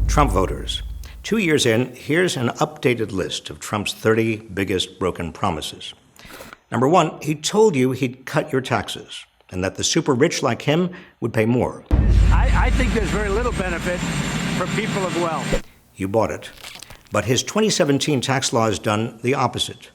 Trump voters. 2 years in, here's an updated list of Trump's 30 biggest broken promises. Number 1, he told you he'd cut your taxes and that the super rich like him would pay more. I think there's very little benefit for people of wealth. You bought it. But his 2017 tax law has done the opposite.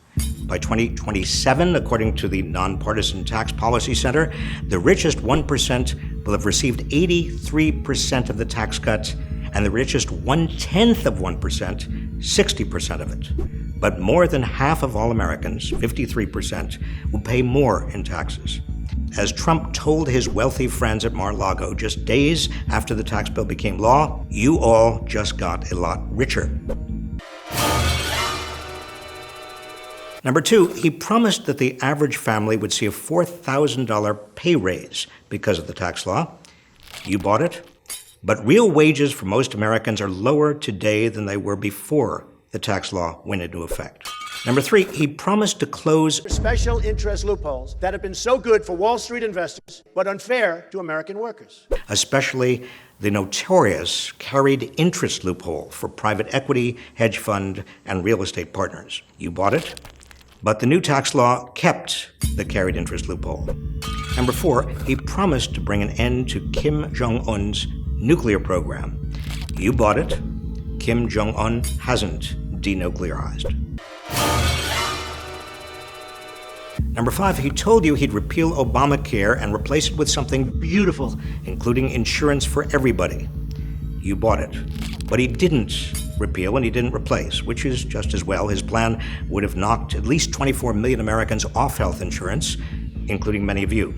By 2027, according to the Nonpartisan Tax Policy Center, the richest 1% will have received 83% of the tax cut, and the richest 1/10 of 1%, 60% of it. But more than half of all Americans, 53%, will pay more in taxes. As Trump told his wealthy friends at Mar-a-Lago just days after the tax bill became law, you all just got a lot richer. Number 2, he promised that the average family would see a $4,000 pay raise because of the tax law. You bought it. But real wages for most Americans are lower today than they were before the tax law went into effect. Number 3, he promised to close special interest loopholes that have been so good for Wall Street investors, but unfair to American workers. Especially the notorious carried interest loophole for private equity, hedge fund, and real estate partners. You bought it. But the new tax law kept the carried interest loophole. Number 4, he promised to bring an end to Kim Jong-un's nuclear program. You bought it. Kim Jong-un hasn't denuclearized. Number 5, he told you he'd repeal Obamacare and replace it with something beautiful, including insurance for everybody. You bought it. But he didn't repeal and he didn't replace, which is just as well. His plan would have knocked at least 24 million Americans off health insurance, including many of you.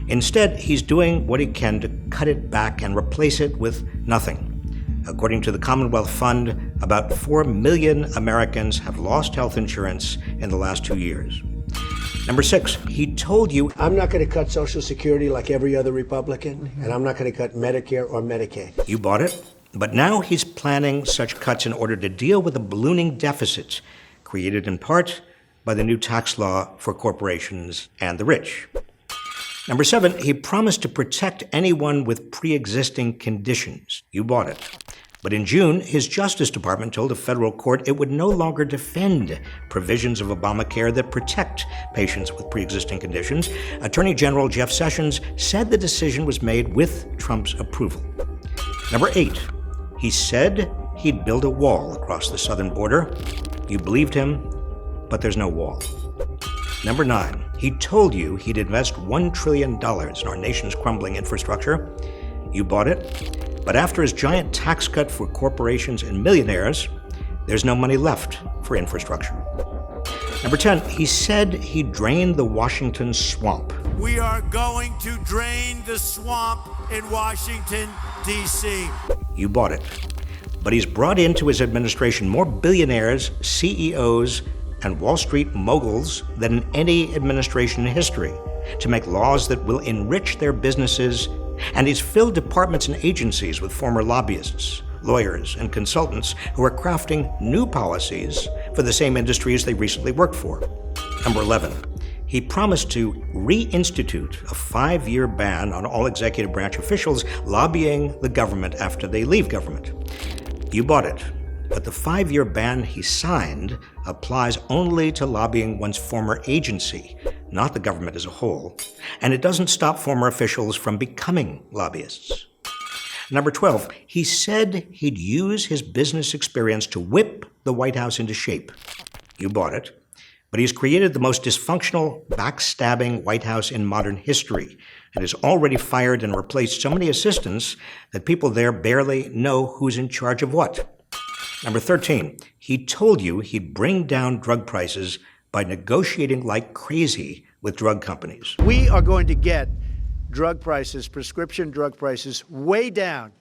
Instead, he's doing what he can to cut it back and replace it with nothing. According to the Commonwealth Fund, about 4 million Americans have lost health insurance in the last 2 years. Number 6, he told you, I'm not going to cut Social Security like every other Republican, and I'm not going to cut Medicare or Medicaid. You bought it. But now he's planning such cuts in order to deal with a ballooning deficit created in part by the new tax law for corporations and the rich. Number 7, he promised to protect anyone with pre-existing conditions. You bought it. But in June, his Justice Department told a federal court it would no longer defend provisions of Obamacare that protect patients with pre-existing conditions. Attorney General Jeff Sessions said the decision was made with Trump's approval. Number 8, he said he'd build a wall across the southern border. You believed him, but there's no wall. Number 9, he told you he'd invest $1 trillion in our nation's crumbling infrastructure. You bought it. But after his giant tax cut for corporations and millionaires, there's no money left for infrastructure. Number 10, he said he'd drain the Washington swamp. We are going to drain the swamp in Washington, D.C. You bought it. But he's brought into his administration more billionaires, CEOs, and Wall Street moguls than in any administration in history to make laws that will enrich their businesses, and he's filled departments and agencies with former lobbyists, lawyers, and consultants who are crafting new policies for the same industries they recently worked for. Number 11, he promised to reinstitute a 5-year ban on all executive branch officials lobbying the government after they leave government. You bought it. But the 5-year ban he signed applies only to lobbying one's former agency, not the government as a whole, and it doesn't stop former officials from becoming lobbyists. Number 12, he said he'd use his business experience to whip the White House into shape. You bought it. But he's created the most dysfunctional, backstabbing White House in modern history and has already fired and replaced so many assistants that people there barely know who's in charge of what. Number 13, he told you he'd bring down drug prices by negotiating like crazy with drug companies. We are going to get drug prices, prescription drug prices, way down.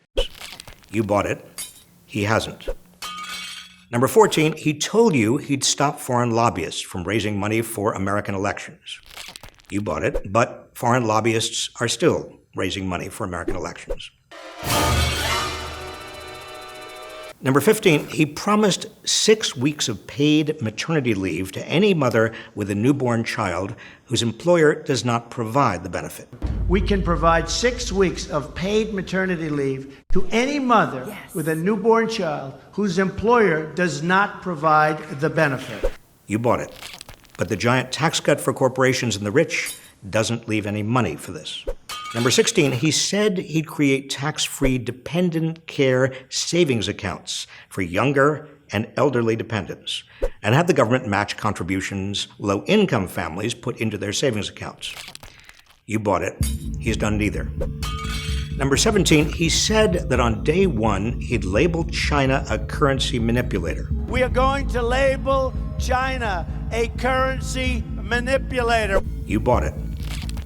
You bought it. He hasn't. Number 14, he told you he'd stop foreign lobbyists from raising money for American elections. You bought it, but foreign lobbyists are still raising money for American elections. Number 15, he promised 6 weeks of paid maternity leave to any mother with a newborn child whose employer does not provide the benefit. we can provide 6 weeks of paid maternity leave to any mother with a newborn child whose employer does not provide the benefit. You bought it. But the giant tax cut for corporations and the rich doesn't leave any money for this. Number 16, he said he'd create tax-free dependent care savings accounts for younger and elderly dependents and have the government match contributions low-income families put into their savings accounts. You bought it. He's done neither. Number 17, he said that on day one, he'd labeled China a currency manipulator. We are going to label China a currency manipulator. You bought it.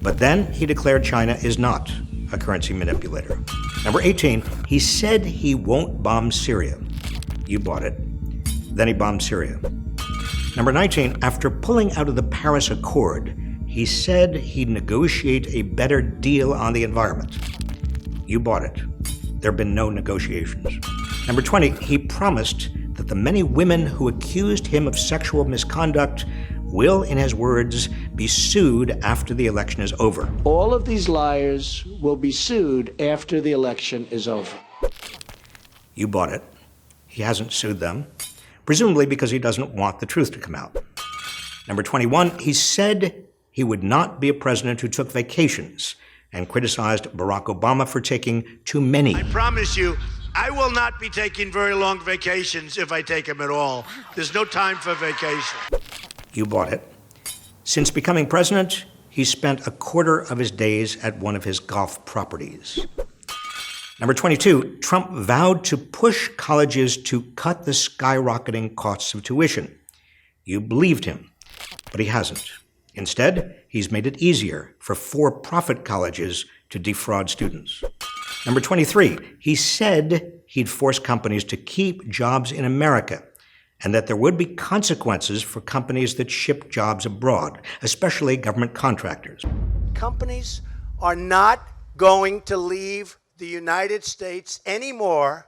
But then he declared China is not a currency manipulator. Number 18, he said he won't bomb Syria. You bought it. Then he bombed Syria. Number 19, after pulling out of the Paris Accord, he said he'd negotiate a better deal on the environment. You bought it. There have been no negotiations. Number 20, he promised that the many women who accused him of sexual misconduct will, in his words, be sued after the election is over. All of these liars will be sued after the election is over. You bought it. He hasn't sued them, presumably because he doesn't want the truth to come out. Number 21, he said he would not be a president who took vacations and criticized Barack Obama for taking too many. I promise you, I will not be taking very long vacations if I take them at all. There's no time for vacation. You bought it. Since becoming president, he spent a quarter of his days at one of his golf properties. Number 22, Trump vowed to push colleges to cut the skyrocketing costs of tuition. You believed him, but he hasn't. Instead, he's made it easier for for-profit colleges to defraud students. Number 23, he said he'd force companies to keep jobs in America and that there would be consequences for companies that ship jobs abroad, especially government contractors. Companies are not going to leave the United States anymore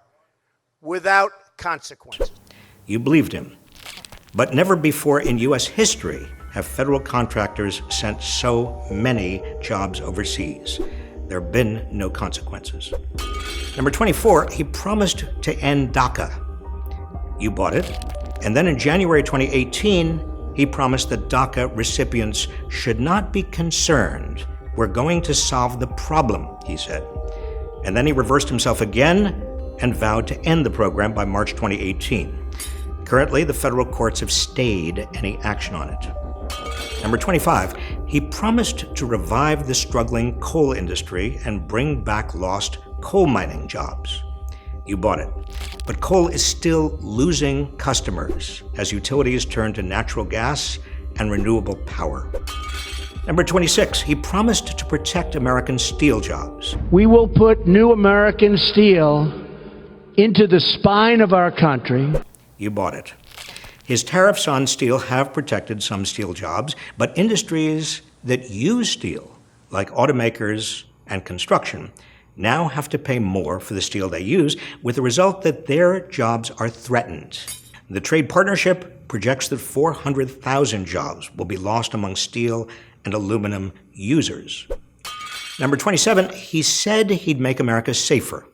without consequences. You believed him. But never before in U.S. history have federal contractors sent so many jobs overseas. There have been no consequences. Number 24, he promised to end DACA. You bought it. And then in January 2018, he promised that DACA recipients should not be concerned. We're going to solve the problem, he said. And then he reversed himself again and vowed to end the program by March 2018. Currently, the federal courts have stayed any action on it. Number 25, he promised to revive the struggling coal industry and bring back lost coal mining jobs. You bought it. But coal is still losing customers as utilities turn to natural gas and renewable power. Number 26, he promised to protect American steel jobs. We will put new American steel into the spine of our country. You bought it. His tariffs on steel have protected some steel jobs, but industries that use steel, like automakers and construction, now have to pay more for the steel they use, with the result that their jobs are threatened. The trade partnership projects that 400,000 jobs will be lost among steel and aluminum users. Number 27, he said he'd make America safer.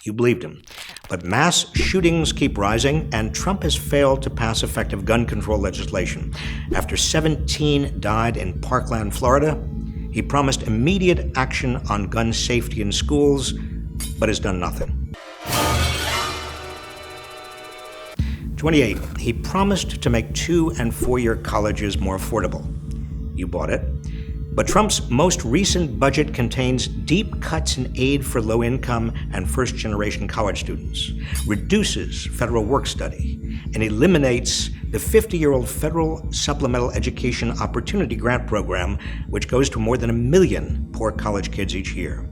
You believed him. But mass shootings keep rising, and Trump has failed to pass effective gun control legislation. After 17 died in Parkland, Florida, he promised immediate action on gun safety in schools, but has done nothing. 28, he promised to make 2- and 4-year colleges more affordable. You bought it. But Trump's most recent budget contains deep cuts in aid for low-income and first-generation college students, reduces federal work-study, and eliminates the 50-year-old Federal Supplemental Education Opportunity Grant Program, which goes to more than 1 million poor college kids each year.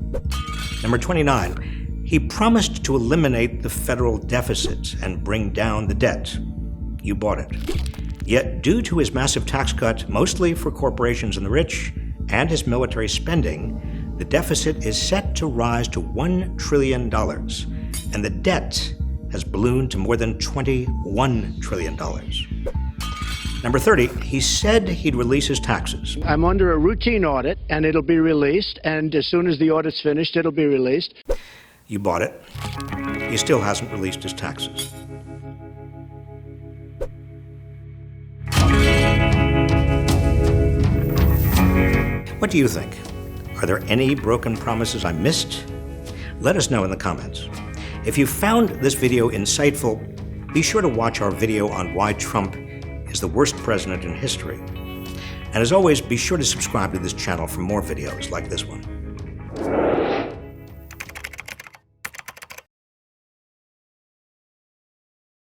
Number 29, he promised to eliminate the federal deficit and bring down the debt. You bought it. Yet, due to his massive tax cut, mostly for corporations and the rich, and his military spending, the deficit is set to rise to $1 trillion, and the debt has ballooned to more than $21 trillion. Number 30, he said he'd release his taxes. I'm under a routine audit, and it'll be released. And as soon as the audit's finished, it'll be released. You bought it. He still hasn't released his taxes. What do you think? Are there any broken promises I missed? Let us know in the comments. If you found this video insightful, be sure to watch our video on why Trump is the worst president in history. And as always, be sure to subscribe to this channel for more videos like this one.